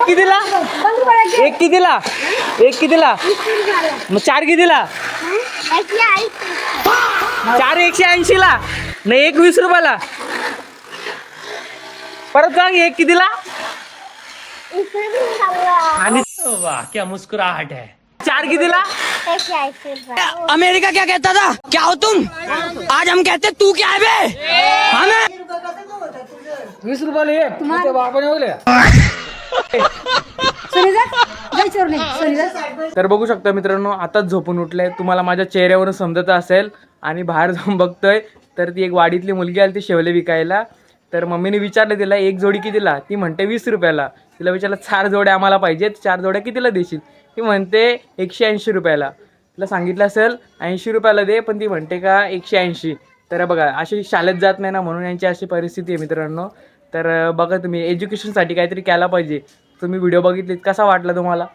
कितीला? एक कितीला? एक कितीला? मग चार कितीला? चार 180ला नाही, एक 20 रुपयाला. परत सांग, एक कितीला? आणि वाह क्या मुस्कुराहट है. चार कितीला? अमेरिका क्या कहता था, क्या हो तुम? आज हम कहते तू क्या है बे? हमें 20 रुपयाला एक. तुमच्या बापाने बोलले. तर बघू शकता मित्रांनो, आताच झोपून उठले. तुम्हाला माझ्या चेहऱ्यावरून समजत असेल. आणि बाहेर जाऊन बघतोय तर ती एक वाडीतली मुलगी आली, ती शेवले विकायला. तर मम्मीने विचारलं तिला एक जोडी कितीला? ती म्हणते 20 रुपयाला. तिला विचारलं 4 जोड्या आम्हाला पाहिजेत, 4 जोड्या कितीला देशील? ती म्हणते 180 रुपयाला. तिला सांगितलं असेल 80 रुपयाला दे, पण ती म्हणते का 180. तर बघा, अशी शाळेत जात नाही ना, म्हणून यांची अशी परिस्थिती आहे मित्रांनो. तर बघा, तुम्ही एज्युकेशनसाठी काहीतरी केला पाहिजे. तुम्ही व्हिडिओ बघितलीत, कसा वाटला तुम्हाला?